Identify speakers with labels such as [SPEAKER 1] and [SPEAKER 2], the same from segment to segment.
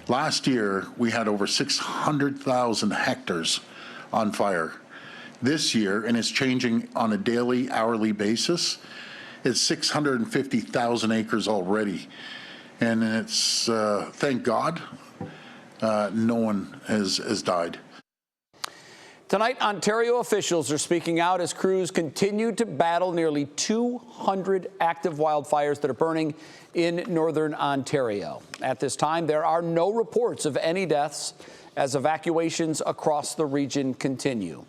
[SPEAKER 1] Last year, we had over 600,000 hectares on fire. This year, and it's changing on a daily, hourly basis, it's 650,000 acres already. And it's, thank God, no one has died.
[SPEAKER 2] Tonight, Ontario officials are speaking out as crews continue to battle nearly 200 active wildfires that are burning in northern Ontario. At this time, there are no reports of any deaths as evacuations across the region continue.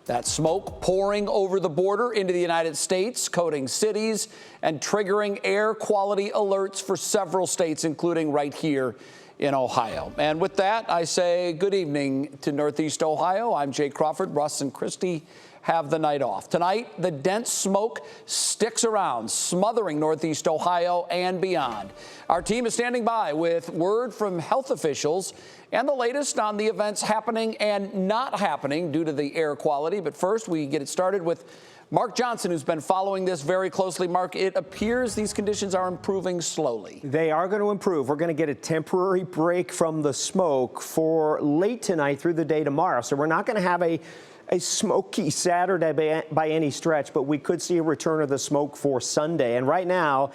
[SPEAKER 2] That smoke pouring over the border into the United States, coating cities and triggering air quality alerts for several states, including right here in Ohio. And with that, I say good evening to Northeast Ohio. I'm Jay Crawford. Russ and Christy have the night off. Tonight, the dense smoke sticks around, smothering Northeast Ohio and beyond. Our team is standing by with word from health officials and the latest on the events happening and not happening due to the air quality. But first, we get it started with Mark Johnson, who's been following this very closely. Mark, it appears these conditions are improving slowly.
[SPEAKER 3] They are going to improve. We're going to get a temporary break from the smoke for late tonight through the day tomorrow. So we're not going to have a smoky Saturday by any stretch, but we could see a return of the smoke for Sunday. And right now,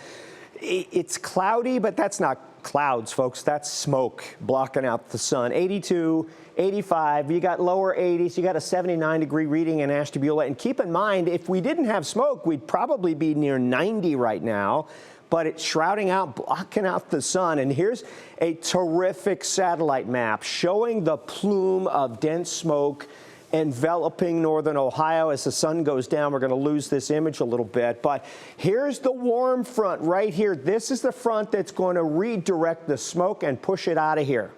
[SPEAKER 3] it's cloudy, but that's not clouds, folks. That's smoke blocking out the sun. 82, 85, you got lower 80s, you got a 79-degree reading in Ashtabula. And keep in mind, if we didn't have smoke, we'd probably be near 90 right now. But it's shrouding out, blocking out the sun. And here's a terrific satellite map showing the plume of dense smoke enveloping northern Ohio. As the sun goes down, we're going to lose this image a little bit. But here's the warm front right here. This is the front that's going to redirect the smoke and push it out of here.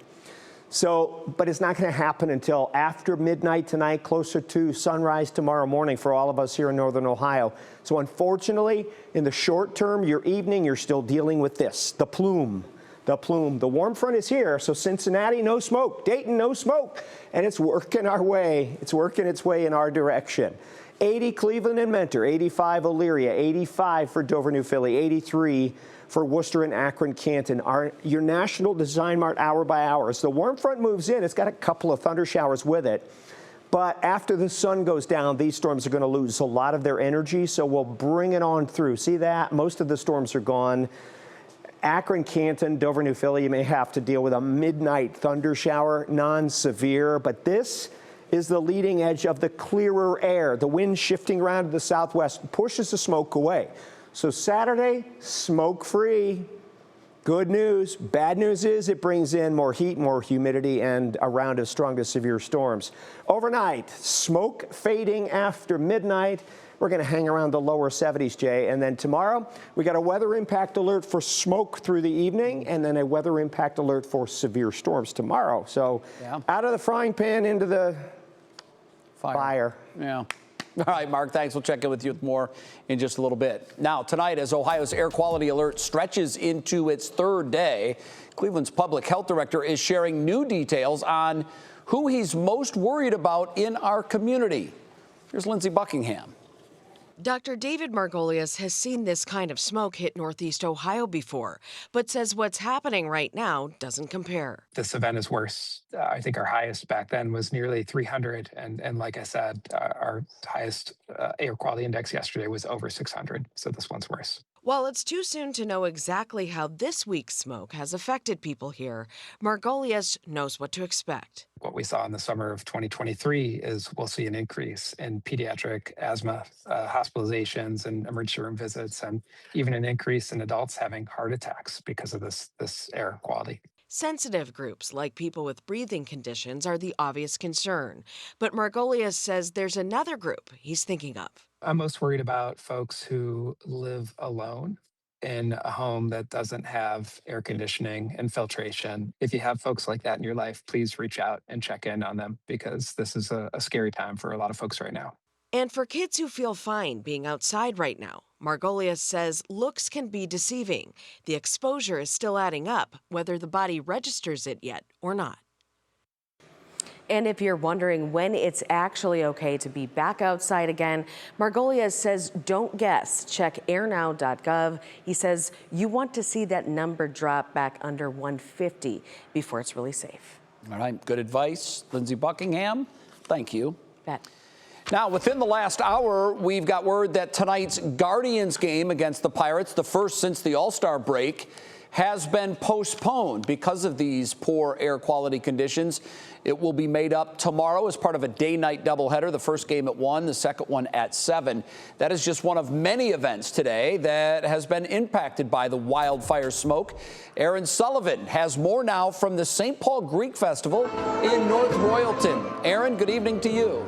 [SPEAKER 3] So, but it's not going to happen until after midnight tonight, closer to sunrise tomorrow morning for all of us here in northern Ohio. So unfortunately, in the short term, your evening, you're still dealing with this, the plume. The plume. The warm front is here, so Cincinnati, no smoke. Dayton, no smoke. And it's working our way. It's working its way in our direction. 80 Cleveland and Mentor, 85 Elyria, 85 for Dover, New Philly, 83 for Worcester and Akron, Canton. Your National Design Mart hour by hour. As the warm front moves in, it's got a couple of thunder showers with it. But after the sun goes down, these storms are going to lose a lot of their energy, so we'll bring it on through. See that? Most of the storms are gone. Akron, Canton, Dover, New Philly, you may have to deal with a midnight thunder shower, non-severe, but this is the leading edge of the clearer air. The wind shifting around to the southwest pushes the smoke away. So Saturday, smoke-free. Good news. Bad news is it brings in more heat, more humidity, and a round of strong to severe storms. Overnight, smoke fading after midnight. We're going to hang around the lower 70s, Jay. And then tomorrow, we got a weather impact alert for smoke through the evening, and then a weather impact alert for severe storms tomorrow. So out of the frying pan into the fire.
[SPEAKER 2] Yeah. All right, Mark, thanks. We'll check in with you with more in just a little bit. Now, tonight, as Ohio's air quality alert stretches into its third day, Cleveland's public health director is sharing new details on who he's most worried about in our community. Here's Lindsey Buckingham.
[SPEAKER 4] Dr. David Margolius has seen this kind of smoke hit Northeast Ohio before, but says what's happening right now doesn't compare.
[SPEAKER 5] This event is worse. I think our highest back then was nearly 300. And like I said, our highest air quality index yesterday was over 600. So this one's worse.
[SPEAKER 4] While it's too soon to know exactly how this week's smoke has affected people here, Margolius knows what to expect.
[SPEAKER 5] What we saw in the summer of 2023 is we'll see an increase in pediatric asthma hospitalizations and emergency room visits, and even an increase in adults having heart attacks because of this air quality.
[SPEAKER 4] Sensitive groups like people with breathing conditions are the obvious concern. But Margolius says there's another group he's thinking of.
[SPEAKER 5] I'm most worried about folks who live alone in a home that doesn't have air conditioning and filtration. If you have folks like that in your life, please reach out and check in on them, because this is a scary time for a lot of folks right now.
[SPEAKER 4] And for kids who feel fine being outside right now, Margolius says looks can be deceiving. The exposure is still adding up, whether the body registers it yet or not. And if you're wondering when it's actually okay to be back outside again, Margolius says don't guess. Check airnow.gov. He says you want to see that number drop back under 150 before it's really safe.
[SPEAKER 2] All right, good advice. Lindsey Buckingham, thank you.
[SPEAKER 4] Bet.
[SPEAKER 2] Now, within the last hour, we've got word that tonight's Guardians game against the Pirates, the first since the All-Star break, has been postponed because of these poor air quality conditions. It will be made up tomorrow as part of a day-night doubleheader, the first game at 1, the second one at 7. That is just one of many events today that has been impacted by the wildfire smoke. Aaron Sullivan has more now from the St. Paul Greek Festival in North Royalton. Aaron, good evening to you.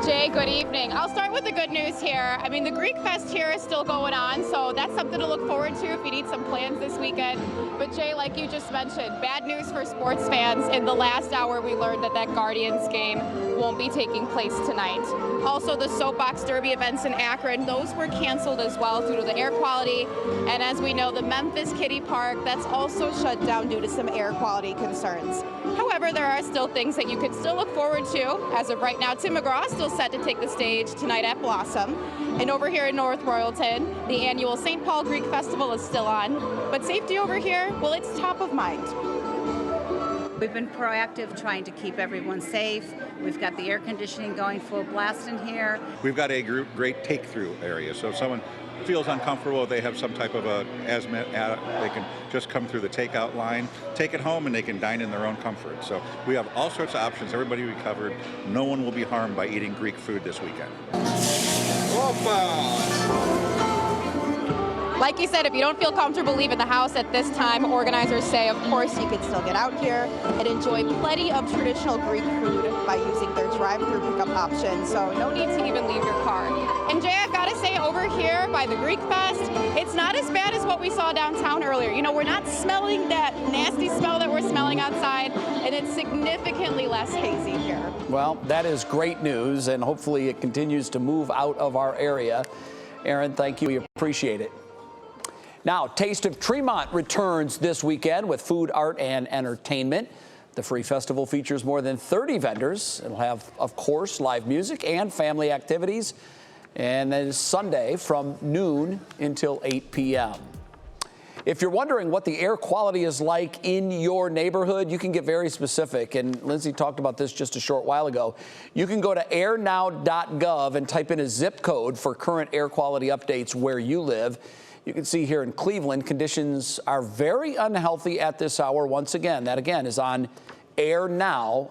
[SPEAKER 6] Jay, good evening. I'll start with the good news here. I mean, the Greek Fest here is still going on, so that's something to look forward to if you need some plans this weekend. But Jay, like you just mentioned, bad news for sports fans. In the last hour, we learned that Guardians game won't be taking place tonight. Also, the Soapbox Derby events in Akron, those were canceled as well due to the air quality. And as we know, the Memphis Kiddie Park, that's also shut down due to some air quality concerns. However, there are still things that you can still look forward to. As of right now, Tim McGraw is still set to take the stage tonight at Blossom. And over here in North Royalton, the annual St. Paul Greek Festival is still on. But safety over here, well, it's top of mind.
[SPEAKER 7] We've been proactive trying to keep everyone safe. We've got the air conditioning going full blast in here.
[SPEAKER 8] We've got a great take-through area, so if someone feels uncomfortable, they have some type of asthma, they can just come through the takeout line, take it home, and they can dine in their own comfort. So we have all sorts of options. Everybody will be covered. No one will be harmed by eating Greek food this weekend. Opa!
[SPEAKER 6] Like you said, if you don't feel comfortable leaving the house at this time, organizers say, of course, you can still get out here and enjoy plenty of traditional Greek food by using their drive-through pickup option. So no need to even leave your car. And Jay, I've got to say, over here by the Greek Fest, it's not as bad as what we saw downtown earlier. You know, we're not smelling that nasty smell that we're smelling outside, and it's significantly less hazy here.
[SPEAKER 2] Well, that is great news, and hopefully it continues to move out of our area. Aaron, thank you. We appreciate it. Now, Taste of Tremont returns this weekend with food, art, and entertainment. The free festival features more than 30 vendors. It'll have, of course, live music and family activities. And that is Sunday from noon until 8 p.m. If you're wondering what the air quality is like in your neighborhood, you can get very specific. And Lindsey talked about this just a short while ago. You can go to airnow.gov and type in a zip code for current air quality updates where you live. You can see here in Cleveland, conditions are very unhealthy at this hour. Once again, that again is on airnow.gov.